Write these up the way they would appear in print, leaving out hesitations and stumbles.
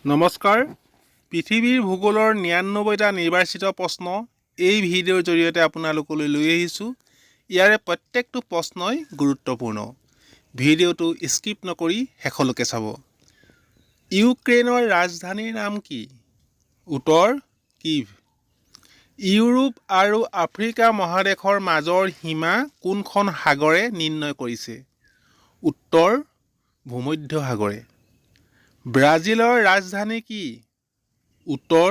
নমস্কাৰ পৃথিৱীৰ ভূগোলৰ ৯৯টা নিৰ্বাচিত প্ৰশ্ন এই ভিডিঅ'ৰ জৰিয়তে আপোনালোকলৈ লৈ আহিছোঁ। ইয়াৰে প্ৰত্যেকটো প্ৰশ্নই গুৰুত্বপূৰ্ণ। ভিডিঅ'টো স্কিপ নকৰি শেষলৈকে চাব। ইউক্ৰেইনৰ ৰাজধানীৰ নাম কি? উত্তৰ কিভ। ইউৰোপ আৰু আফ্ৰিকা মহাদেশৰ মাজৰ সীমা কোনখন সাগৰে নিৰ্ণয় কৰিছে? উত্তৰ ভূমধ্য সাগৰে। ব্ৰাজিলৰ ৰাজধানী কি? উত্তৰ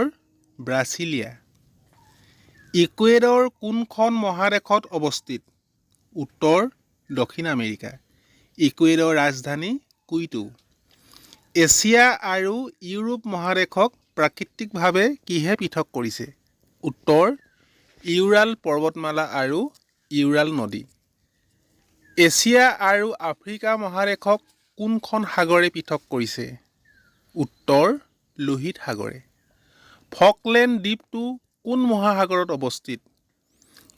ব্ৰাছিলিয়া। ইকুৱেডৰ কোনখন মহাদেশত অৱস্থিত? উত্তৰ দক্ষিণ আমেৰিকা। ইকুৱেডৰ ৰাজধানী কুইটো। এছিয়া আৰু ইউৰোপ মহাদেশক প্ৰাকৃতিকভাৱে কিহে পৃথক কৰিছে? উত্তৰ ইউৰাল পৰ্বতমালা আৰু ইউৰাল নদী। এছিয়া আৰু আফ্ৰিকা মহাদেশক কোনখন সাগৰে পৃথক কৰিছে? উত্তৰ লোহিত সাগৰে। ফকলেণ্ড দ্বীপটো কোন মহাসাগৰত অৱস্থিত?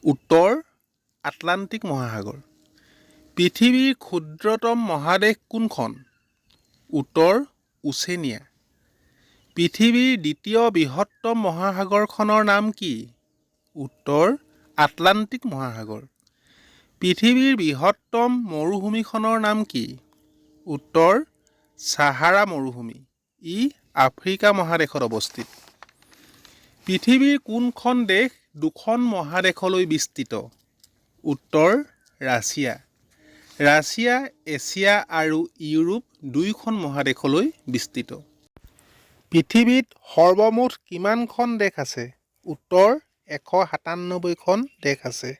উত্তৰ আটলান্টিক মহাসাগৰ। পৃথিৱীৰ ক্ষুদ্ৰতম মহাদেশ কোনখন? উত্তৰ ওচেনিয়া। পৃথিৱীৰ দ্বিতীয় বৃহত্তম মহাসাগৰখনৰ নাম কি? উত্তৰ আটলান্টিক মহাসাগৰ। পৃথিৱীৰ বৃহত্তম মৰুভূমিখনৰ নাম কি? উত্তৰ ছাহাৰা মৰুভূমি। ই আফ্ৰিকা মহাদেশত অৱস্থিত। পৃথিৱীৰ কোনখন দেশ দুখন মহাদেশলৈ বিস্তৃত? উত্তৰ ৰাছিয়া। ৰাছিয়া এছিয়া আৰু ইউৰোপ দুয়োখন মহাদেশলৈ বিস্তৃত। পৃথিৱীত সৰ্বমুঠ কিমানখন দেশ আছে? উত্তৰ ১৯৭খন দেশ আছে।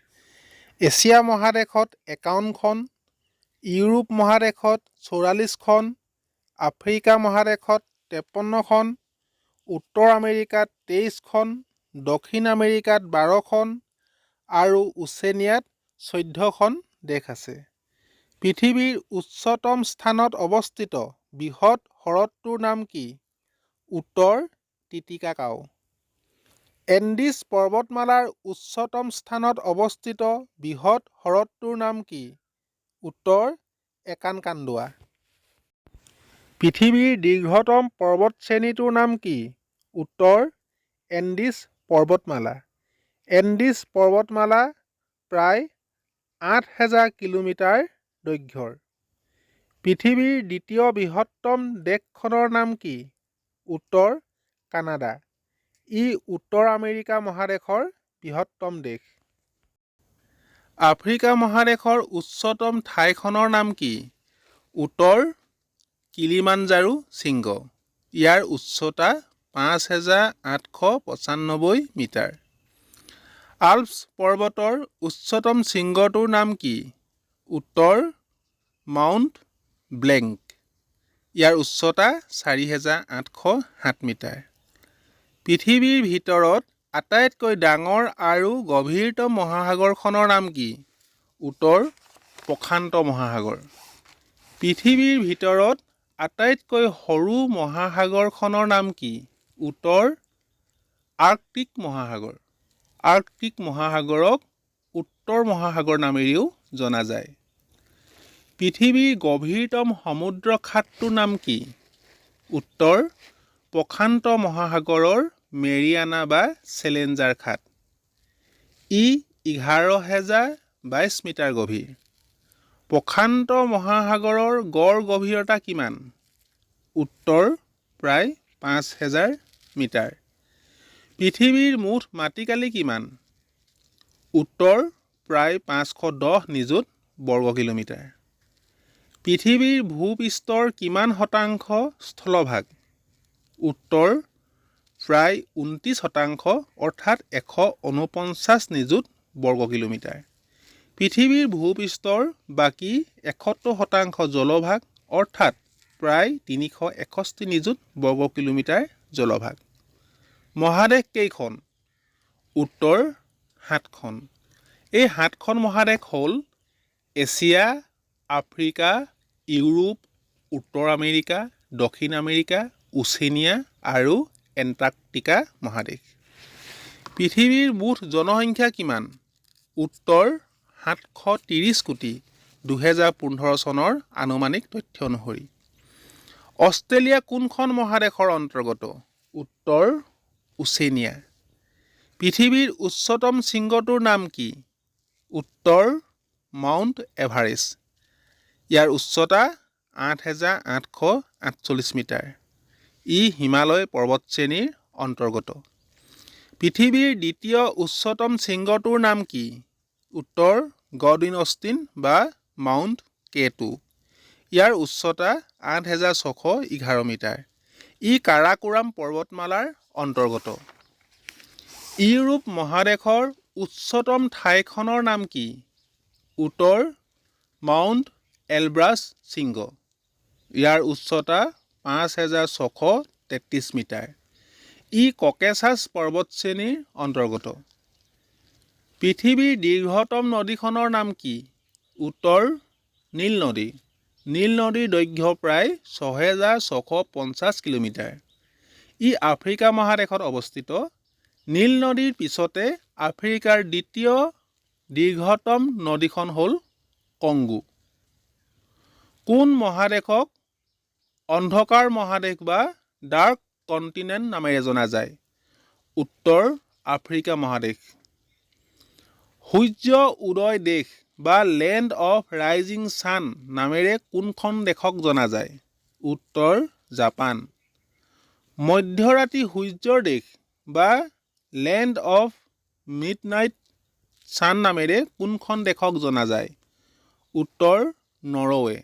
এছিয়া মহাদেশত ৫১খন, ইউৰোপ মহাদেশত ৪৪খন, আফ্ৰিকা মহাদেশত ৫৩খন, উত্তৰ আমেৰিকাত ২৩খন, দক্ষিণ আমেৰিকাত ১২খন আৰু ওচেনিয়াত ১৪খন দেশ আছে। পৃথিৱীৰ উচ্চতম স্থানত অৱস্থিত বৃহৎ হ্ৰদটোৰ নাম কি? উত্তৰ টিটিকাকাও। এণ্ডিছ পৰ্বতমালাৰ উচ্চতম স্থানত অৱস্থিত বৃহৎ হ্ৰদটোৰ নাম কি? উত্তৰ একানকাণ্ডুৱা। পৃথিৱীৰ দীৰ্ঘতম পৰ্বতশ্ৰেণীটোৰ নাম কি? উত্তৰ এণ্ডিছ পৰ্বতমালা। এণ্ডিছ পৰ্বতমালা প্ৰায় ৮,০০০ কিলোমিটাৰ দৈৰ্ঘ্যৰ। পৃথিৱীৰ দ্বিতীয় বৃহত্তম দেশখনৰ নাম কি? উত্তৰ কানাডা। ই উত্তৰ আমেৰিকা মহাদেশৰ বৃহত্তম দেশ। আফ্ৰিকা মহাদেশৰ উচ্চতম ঠাইখনৰ নাম কি? উত্তৰ কিলিমাঞ্জাৰো শৃংগ। ইয়াৰ উচ্চতা ৫,৮৯৫ মিটাৰ। আল্পছ পৰ্বতৰ উচ্চতম শৃংগটোৰ নাম কি? উত্তৰ মাউণ্ট ব্লেংক। ইয়াৰ উচ্চতা ৪,৮০৭ মিটাৰ। পৃথিৱীৰ ভিতৰত আটাইতকৈ ডাঙৰ আৰু গভীৰতম মহাসাগৰখনৰ নাম কি? উত্তৰ প্ৰশান্ত মহাসাগৰ। পৃথিৱীৰ ভিতৰত আটাইতকৈ সৰু মহাসাগৰখনৰ নাম কি? উত্তৰ আৰ্কটিক মহাসাগৰ। আৰ্কটিক মহাসাগৰক উত্তৰ মহাসাগৰ নামেৰেও জনা যায়। পৃথিৱীৰ গভীৰতম সমুদ্ৰ খাতটোৰ নাম কি? উত্তৰ প্ৰশান্ত মহাসাগৰৰ মেৰিয়ানা বা চেলেঞ্জাৰ খাত। ই ১১,০২২ মিটাৰ গভীৰ। প্ৰশান্ত মহাসাগৰৰ গড় গভীৰতা কিমান? উত্তৰ প্ৰায় ৫,০০০ মিটাৰ। পৃথিৱীৰ মুঠ মাটিকালি কিমান? উত্তৰ প্ৰায় ৫১০ নিযুত বৰ্গ কিলোমিটাৰ। পৃথিৱীৰ ভূপৃষ্ঠৰ কিমান শতাংশ স্থলভাগ? উত্তৰ প্ৰায় ২৯% অৰ্থাৎ ১৪৯ নিযুত বৰ্গ কিলোমিটাৰ। পৃথিৱীৰ ভূপৃষ্ঠৰ বাকী ৭১% জলভাগ অৰ্থাৎ প্ৰায় ৩৬১ নিযুত বৰ্গ কিলোমিটাৰ জলভাগ। মহাদেশ কেইখন? উত্তৰ ৭খন। এই ৭খন মহাদেশ হ'ল এছিয়া, আফ্ৰিকা, ইউৰোপ, উত্তৰ আমেৰিকা, দক্ষিণ আমেৰিকা, ওচেনিয়া আৰু এণ্টাৰ্কটিকা মহাদেশ। পৃথিৱীৰ মুঠ জনসংখ্যা কিমান? উত্তৰ ৭৩০ কোটি ২০১৫ চনৰ আনুমানিক তথ্য অনুসৰি। অষ্ট্ৰেলিয়া কোনখন মহাদেশৰ অন্তৰ্গত? উত্তৰ ওচেনিয়া। পৃথিৱীৰ উচ্চতম শৃংগটোৰ নাম কি? উত্তৰ মাউণ্ট এভাৰেষ্ট। ইয়াৰ উচ্চতা 8,848 মিটাৰ। ই হিমালয় পৰ্বতশ্ৰেণীৰ অন্তৰ্গত। পৃথিৱীৰ দ্বিতীয় উচ্চতম শৃংগটোৰ নাম কি? উত্তৰ গডউইন অষ্টিন বা মাউণ্ট K2। ইয়াৰ উচ্চতা 8,611 মিটাৰ। ই কাৰাকোৰাম পৰ্বতমালাৰ অন্তৰ্গত। ইউৰোপ মহাদেশৰ উচ্চতম ঠাইখনৰ নাম কি? উত্তৰ মাউণ্ট এলব্ৰাছ শৃংগ। ইয়াৰ উচ্চতা 5,633 মিটাৰ। ই ককেছাছ পৰ্বতশ্ৰেণীৰ অন্তৰ্গত। পৃথিৱীৰ দীৰ্ঘতম নদীখনৰ নাম কি? উত্তৰ নীল নদী। নীল নদীৰ দৈৰ্ঘ্য প্ৰায় 6,650 কিলোমিটাৰ। ই আফ্ৰিকা মহাদেশত অৱস্থিত। নীল নদীৰ পিছতে আফ্ৰিকাৰ দ্বিতীয় দীৰ্ঘতম নদীখন হ'ল কংগো। কোন মহাদেশক অন্ধকাৰ মহাদেশ বা ডাৰ্ক কণ্টিনেণ্ট নামেৰে জনা যায়? উত্তৰ আফ্ৰিকা মহাদেশ। সূৰ্য উদয় দেশ বা লেণ্ড অফ ৰাইজিং ছান নামেৰে কোনখন দেশক জনা যায়? উত্তৰ জাপান। মধ্যৰাতি সূৰ্যৰ দেশ বা লেণ্ড অফ মিডনাইট ছান নামেৰে কোনখন দেশক জনা যায়? উত্তৰ নৰৱে।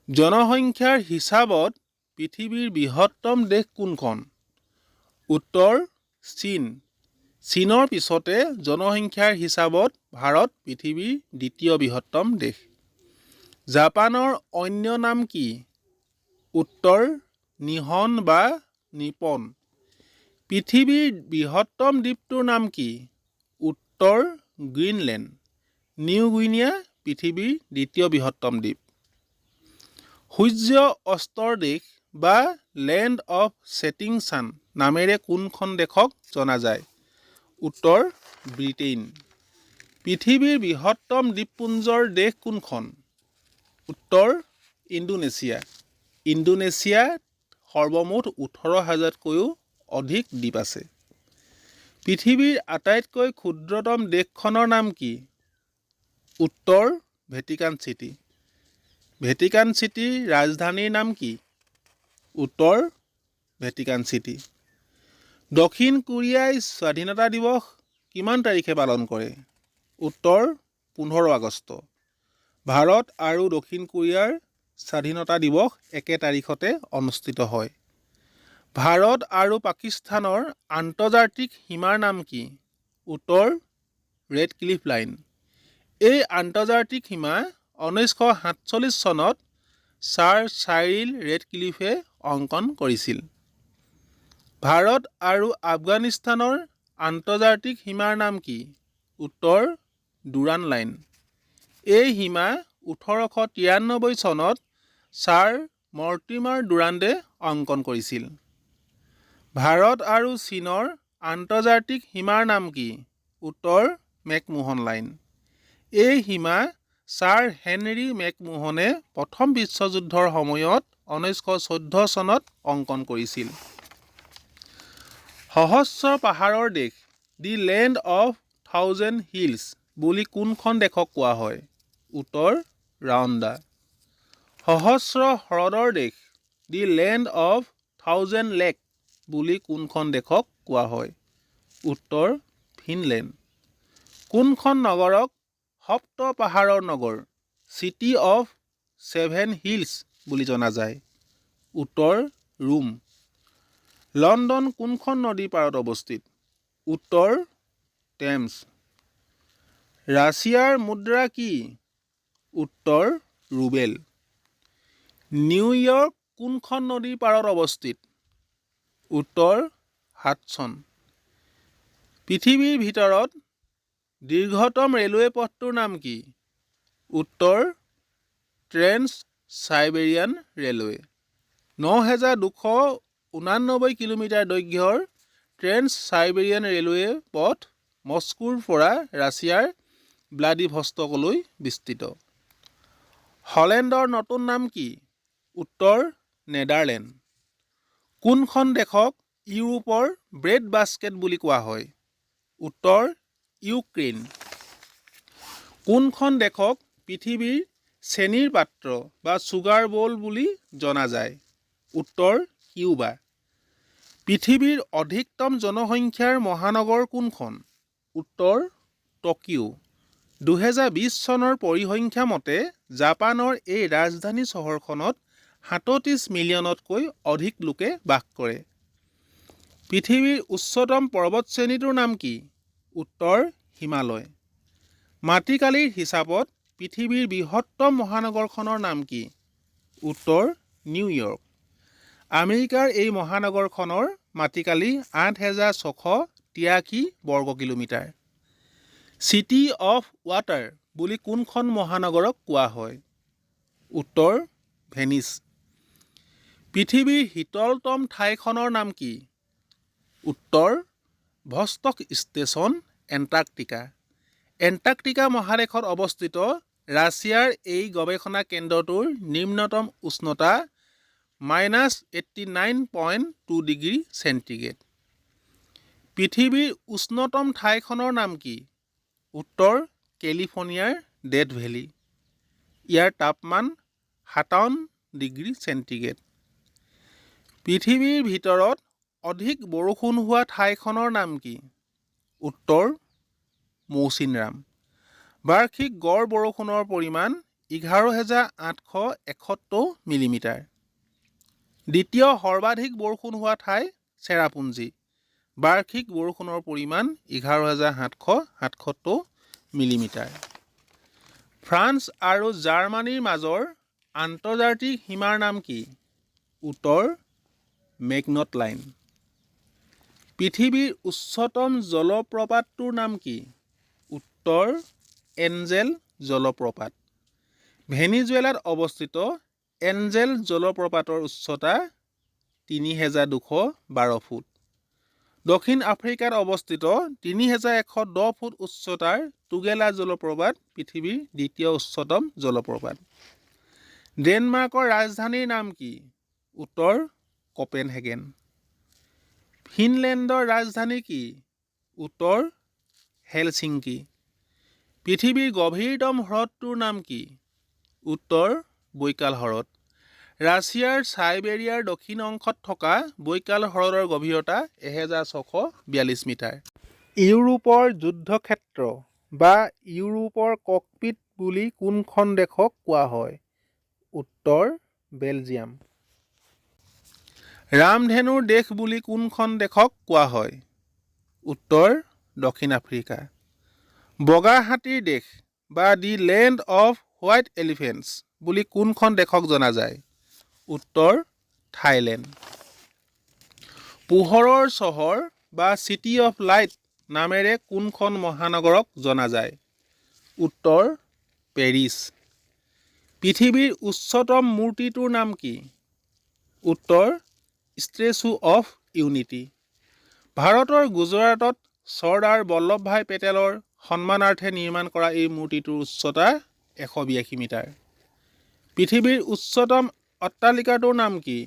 জনসংখ্যাৰ হিচাপত পৃথিৱীৰ বৃহত্তম দেশ কোনখন? উত্তৰ চীন। চীনৰ পিছতে জনসংখ্যাৰ হিচাপত ভাৰত পৃথিৱীৰ দ্বিতীয় বৃহত্তম দেশ। জাপানৰ অন্য নাম কি? উত্তৰ নিহন বা নিপন। পৃথিৱীৰ বৃহত্তম দ্বীপটোৰ নাম কি? উত্তৰ গ্ৰীণলেণ্ড। নিউ গিনিয়া পৃথিৱীৰ দ্বিতীয় বৃহত্তম দ্বীপ। সূৰ্য অস্তৰ দেশ বা লেণ্ড অফ ছেটিং ছান নামেৰে কোনখন দেশক জনা যায়? উত্তৰ ব্ৰিটেইন। পৃথিৱীৰ বৃহত্তম দ্বীপপুঞ্জৰ দেশ কোনখন? উত্তৰ ইণ্ডোনেছিয়া। ইণ্ডোনেছিয়াত সৰ্বমুঠ 18,000তকৈও অধিক দ্বীপ আছে। পৃথিৱীৰ আটাইতকৈ ক্ষুদ্ৰতম দেশখনৰ নাম কি? উত্তৰ ভেটিকান চিটি। ভেটিকান চিটিৰ ৰাজধানীৰ নাম কি? উত্তৰ ভেটিকান চিটি। দক্ষিণ কোৰিয়াই স্বাধীনতা দিৱস কিমান তাৰিখে পালন কৰে? উত্তৰ 15 আগষ্ট। ভাৰত আৰু দক্ষিণ কোৰিয়াৰ স্বাধীনতা দিৱস একে তাৰিখতে অনুষ্ঠিত হয়। ভাৰত আৰু পাকিস্তানৰ আন্তৰ্জাতিক সীমাৰ নাম কি? উত্তৰ ৰেড ক্লিফ লাইন। এই আন্তৰ্জাতিক সীমা 1947 চনত ছাৰ চাইৰিল ৰেডক্লিফে অংকন কৰিছিল। ভাৰত আৰু আফগানিস্তানৰ আন্তৰ্জাতিক সীমাৰ নাম কি? উত্তৰ ডুৰান লাইন। এই সীমা 1893 চনত ছাৰ মৰ্টিমাৰ ডুৰাণ্ডে অংকন কৰিছিল। ভাৰত আৰু চীনৰ আন্তৰ্জাতিক সীমাৰ নাম কি? উত্তৰ মেকমোহন লাইন। এই সীমা ছাৰ হেনৰী মেকমোহনে প্ৰথম বিশ্বযুদ্ধৰ সময়ত 1914 চনত অংকন কৰিছিল। সহস্ৰ পাহাৰৰ দেশ দি লেণ্ড অফ থাউজেণ্ড হিলছ বুলি কোনখন দেশক কোৱা হয়? উত্তৰ ৰাৱণ্ডা। সহস্ৰ হ্ৰদৰ দেশ দি লেণ্ড অফ থাউজেণ্ড লেক বুলি কোনখন দেশক কোৱা হয়? উত্তৰ ফিনলেণ্ড। কোনখন নগৰক সপ্ত পাহাৰৰ নগৰ চিটি অফ 7 হিলছ বুলি জনা যায়? উত্তৰ ৰোম। লণ্ডন কোনখন নদীৰ পাৰত অৱস্থিত? উত্তৰ টেমছ। ৰাছিয়াৰ মুদ্ৰা কি? উত্তৰ ৰুবেল। নিউয়ৰ্ক কোনখন নদীৰ পাৰত অৱস্থিত? উত্তৰ হাডছন। পৃথিৱীৰ ভিতৰত দীৰ্ঘতম ৰেলৱে পথটোৰ নাম কি? উত্তৰ ট্ৰেন্স চাইবেৰিয়ান ৰেলৱে। 9,289 কিলোমিটাৰ দৈৰ্ঘ্যৰ ট্ৰেন্স চাইবেৰিয়ান ৰেলৱে পথ মস্কোৰ পৰা ৰাছিয়াৰ ভ্লাদিভষ্টকলৈ বিস্তৃত। হলেণ্ডৰ নতুন নাম কি? উত্তৰ নেদাৰলেণ্ড। কোনখন দেশক ইউৰোপৰ ব্ৰেড বাস্কেট বুলি কোৱা হয়? উত্তৰ ইউক্ৰেইন। কোনখন দেশক পৃথিৱীৰ চেনীৰ পাত্ৰ বা চুগাৰ বল বুলি জনা যায়? উত্তৰ কিউবা। পৃথিৱীৰ অধিকতম জনসংখ্যাৰ মহানগৰ কোনখন? উত্তৰ টকিঅ'। 2020 চনৰ পৰিসংখ্যা মতে জাপানৰ এই ৰাজধানী চহৰখনত 37 মিলিয়নতকৈ অধিক লোকে বাস কৰে। পৃথিৱীৰ উচ্চতম পৰ্বতশ্ৰেণীটোৰ নাম কি? উত্তৰ হিমালয়। মাটিকালিৰ হিচাপত পৃথিৱীৰ বৃহত্তম মহানগৰখনৰ নাম কি? উত্তৰ নিউয়ৰ্ক। আমেৰিকাৰ এই মহানগৰখনৰ মাটিকালি 8,683 বৰ্গ কিলোমিটাৰ। চিটি অফ ৱাটাৰ বুলি কোনখন মহানগৰক কোৱা হয়? উত্তৰ ভেনিছ। পৃথিৱীৰ শীতলতম ঠাইখনৰ নাম কি? উত্তৰ ভষ্টক ষ্টেচন, এণ্টাৰ্কটিকা। এণ্টাৰ্কটিকা মহাদেশত অৱস্থিত ৰাছিয়াৰ এই গৱেষণা কেন্দ্ৰটোৰ নিম্নতম উষ্ণতা -89.2 ডিগ্ৰী চেণ্টিগ্ৰেড। পৃথিৱীৰ উষ্ণতম ঠাইখনৰ নাম কি? উত্তৰ কেলিফৰ্ণিয়াৰ ডেথ ভেলী। ইয়াৰ তাপমান 57 ডিগ্ৰী চেণ্টিগ্ৰেড। পৃথিৱীৰ ভিতৰত অধিক বৰষুণ হোৱা ঠাইখনৰ নাম কি? উত্তৰ মৌচিনৰাম। বাৰ্ষিক গড় বৰষুণৰ পৰিমাণ 11,871 মিলিমিটাৰ। দ্বিতীয় সৰ্বাধিক বৰষুণ হোৱা ঠাই চেৰাপুঞ্জী। বাৰ্ষিক বৰষুণৰ পৰিমাণ 11,777 মিলিমিটাৰ। ফ্ৰান্স আৰু জাৰ্মানীৰ মাজৰ আন্তৰ্জাতিক সীমাৰ নাম কি? উত্তৰ মেগনট লাইন। পৃথিৱীৰ উচ্চতম জলপ্ৰপাতটোৰ নাম কি? উত্তৰ এঞ্জেল জলপ্ৰপাত। ভেনিজুৱেলাত অৱস্থিত এঞ্জেল জলপ্ৰপাতৰ উচ্চতা 3,212 ফুট। দক্ষিণ আফ্ৰিকাত অৱস্থিত 3,110 ফুট উচ্চতাৰ টুগেলা জলপ্ৰপাত পৃথিৱীৰ দ্বিতীয় উচ্চতম জলপ্ৰপাত। ডেনমাৰ্কৰ ৰাজধানীৰ নাম কি? উত্তৰ কোপেনহেগেন। ফিনলেণ্ডৰ ৰাজধানী কি? উত্তৰ হেলচিংকি। পৃথিৱীৰ গভীৰতম হ্ৰদটোৰ নাম কি? উত্তৰ বৈকাল হ্ৰদ। ৰাছিয়াৰ চাইবেৰিয়াৰ দক্ষিণ অংশত থকা বৈকাল হ্ৰদৰ গভীৰতা 1,642 মিটাৰ। ইউৰোপৰ যুদ্ধক্ষেত্ৰ বা ইউৰোপৰ ককপিট বুলি কোনখন দেশক কোৱা হয়? উত্তৰ বেলজিয়াম। ৰামধেনুৰ দেশ বুলি কোনখন দেশক কোৱা হয়? উত্তৰ দক্ষিণ আফ্ৰিকা। বগা হাতীৰ দেশ বা দি লেণ্ড অফ হোৱাইট এলিফেণ্টছ বুলি কোনখন দেশক জনা যায়? উত্তৰ থাইলেণ্ড। পোহৰৰ চহৰ বা চিটি অফ লাইট নামেৰে কোনখন মহানগৰক জনা যায়? উত্তৰ পেৰিছ। পৃথিৱীৰ উচ্চতম মূৰ্তিটোৰ নাম কি? উত্তৰ ষ্টেচু অফ ইউনিটি। ভাৰতৰ গুজৰাটত চৰ্দাৰ বল্লভভাই পেটেলৰ সন্মানাৰ্থে নিৰ্মাণ কৰা এই মূৰ্তিটোৰ উচ্চতা 182 মিটাৰ। পৃথিৱীৰ উচ্চতম অট্টালিকাটোৰ নাম কি?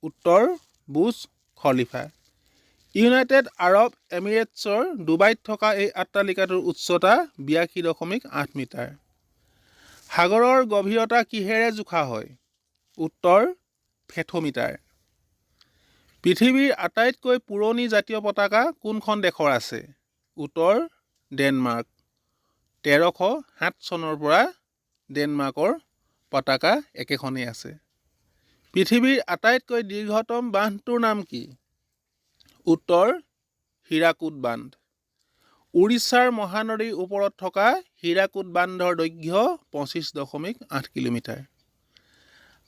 উত্তৰ বুৰ্জ খলিফা। ইউনাইটেড আৰব এমিৰেটছৰ ডুবাইত থকা এই অট্টালিকাটোৰ উচ্চতা 82.8 মিটাৰ। সাগৰৰ গভীৰতা কিহেৰে জোখা হয়? উত্তৰ ফেথোমিটাৰ। পৃথিৱীৰ আটাইতকৈ পুৰণি জাতীয় পতাকা কোনখন দেশৰ আছে? উত্তৰ ডেনমাৰ্ক। 1307 চনৰ পৰা ডেনমাৰ্কৰ পতাকা একেখনেই আছে। পৃথিৱীৰ আটাইতকৈ দীৰ্ঘতম বান্ধটোৰ নাম কি? উত্তৰ হীৰাকুদ বান্ধ। উৰিষ্যাৰ মহানদীৰ ওপৰত থকা হীৰাকুদ বান্ধৰ দৈৰ্ঘ্য 25.8 কিলোমিটাৰ।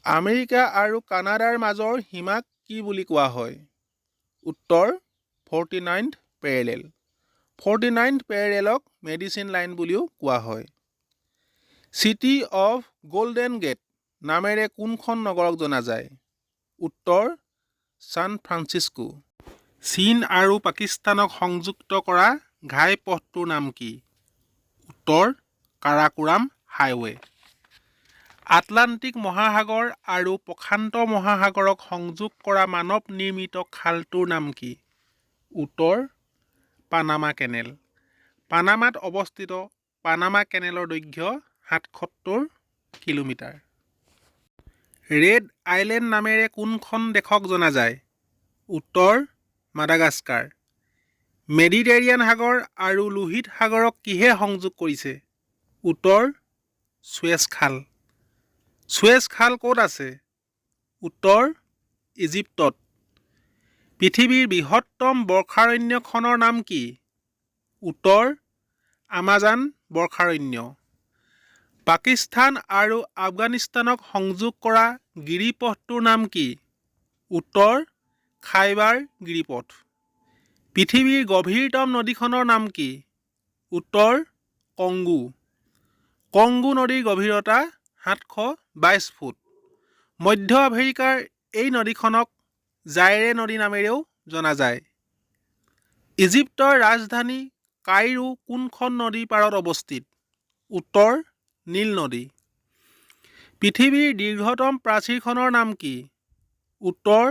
আমেৰিকা আৰু কানাডাৰ মাজৰ সীমাক কি বুলি কোৱা হয়? উত্তৰ 49th parallel. 49th পেৰেলেলক medicine line বুলিও কোৱা হয়। চিটি অফ গল্ডেন গেট নামেৰে কোনখন নগৰক জনা যায়? উত্তৰ ছান ফ্ৰান্সিস্কো। চীন আৰু পাকিস্তানক সংযুক্ত কৰা ঘাইপথটোৰ নাম কি? উত্তৰ কাৰাকোৰাম হাইৱে। আটলান্টিক মহাসাগৰ আৰু প্ৰশান্ত মহাসাগৰক সংযোগ কৰা মানৱ নিৰ্মিত খালটোৰ নাম কি? উত্তৰ পানামা কেনেল। পানামাত অৱস্থিত পানামা কেনেলৰ দৈৰ্ঘ্য ৭৭ কিলোমিটাৰ। ৰেড আইলেণ্ড নামেৰে কোনখন দেশক জনা যায়? উত্তৰ মাডাগাস্কাৰ। মেডিটেৰিয়ান সাগৰ আৰু লোহিত সাগৰক কিহে সংযোগ কৰিছে? উত্তৰ ছুৱেজ খাল। ছুৱেজ খাল ক'ত আছে? উত্তৰ ইজিপ্তত। পৃথিৱীৰ বৃহত্তম বৰ্ষাৰণ্যখনৰ নাম কি? উত্তৰ আমাজন বৰ্ষাৰণ্য। পাকিস্তান আৰু আফগানিস্তানক সংযোগ কৰা গিৰিপথটোৰ নাম কি? উত্তৰ খাইবাৰ গিৰিপথ। পৃথিৱীৰ গভীৰতম নদীখনৰ নাম কি? উত্তৰ কংগো। কংগো নদীৰ গভীৰতা ৭২২ ফুট। মধ্য আমেৰিকাৰ এই নদীখনক জাইৰে নদী নামেৰেও জনা যায়। ইজিপ্তৰ ৰাজধানী কাইৰো কোনখন নদীৰ পাৰত অৱস্থিত? উত্তৰ নীল নদী। পৃথিৱীৰ দীৰ্ঘতম প্ৰাচীৰখনৰ নাম কি? উত্তৰ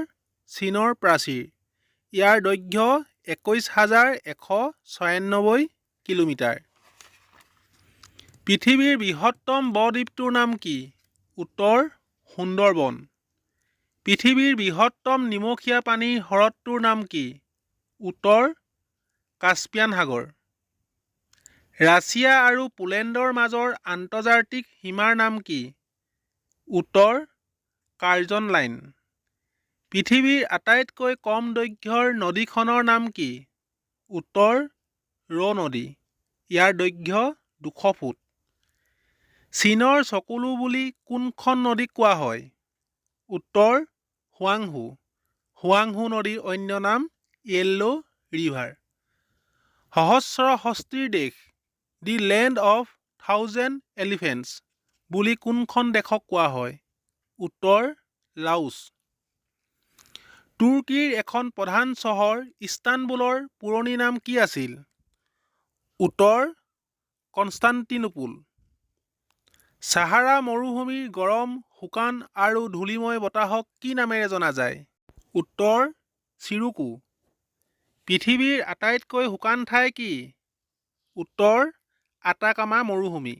চীনৰ প্ৰাচীৰ। ইয়াৰ দৈৰ্ঘ্য ২১,১৯৬ কিলোমিটাৰ। পৃথিৱীৰ বৃহত্তম ব-দ্বীপটোৰ নাম কি? উত্তৰ সুন্দৰবন। পৃথিৱীৰ বৃহত্তম নিমখীয়া পানীৰ হ্ৰদটোৰ নাম কি? উত্তৰ কাস্পিয়ান সাগৰ। ৰাছিয়া আৰু পোলেণ্ডৰ মাজৰ আন্তৰ্জাতিক সীমাৰ নাম কি? উত্তৰ কাৰ্জন লাইন। পৃথিৱীৰ আটাইতকৈ কম দৈৰ্ঘ্যৰ নদীখনৰ নাম কি? উত্তৰ ৰ নদী। ইয়াৰ দৈৰ্ঘ্য ২০০ ফুট। চীনৰ চকুলো বুলি কোনখন নদীক কোৱা হয়? উত্তৰ হুৱাংহো। হুৱাংহো নদীৰ অন্য নাম য়েল্লো ৰিভাৰ। সহস্ৰ হস্তীৰ দেশ দি লেণ্ড অফ থাউজেণ্ড এলিফেণ্টছ বুলি কোনখন দেশক কোৱা হয়? উত্তৰ লাওছ। তুৰ্কীৰ এখন প্ৰধান চহৰ ইস্তানবুলৰ পুৰণি নাম কি আছিল? উত্তৰ কনষ্টাণ্টিনোপল। ছাহাৰা মৰুভূমিৰ গৰম, শুকান আৰু ধূলিময় বতাহক কি নামেৰে জনা যায়? উত্তৰ চিৰোকো। পৃথিৱীৰ আটাইতকৈ শুকান ঠাই কি? উত্তৰ আটাকামা মৰুভূমি।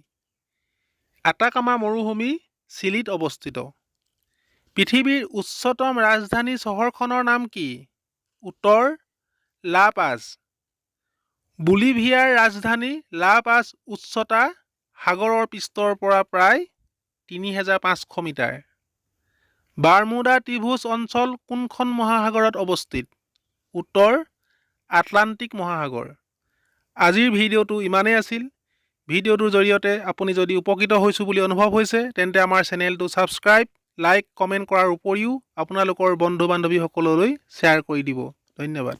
আটাকামা মৰুভূমি চিলিত অৱস্থিত। পৃথিৱীৰ উচ্চতম ৰাজধানী চহৰখনৰ নাম কি? উত্তৰ লা পাজ। বলিভিয়াৰ ৰাজধানী লা পাজ উচ্চতা সাগৰৰ পৃষ্ঠৰ পৰা প্ৰায় ৩৫০০ মিটাৰ। বাৰ্মুডা ত্ৰিভুজ অঞ্চল কোনখন মহাসাগৰত অৱস্থিত? উত্তৰ আটলান্টিক মহাসাগৰ। আজিৰ ভিডিঅ'টো ইমানেই আছিল। ভিডিঅ'টোৰ জৰিয়তে আপুনি যদি উপকৃত হৈছোঁ বুলি অনুভৱ হৈছে তেন্তে আমাৰ চেনেলটো ছাবস্ক্ৰাইব, লাইক, কমেণ্ট কৰাৰ উপৰিও আপোনালোকৰ বন্ধু বান্ধৱীসকললৈ শ্বেয়াৰ কৰি দিব। ধন্যবাদ।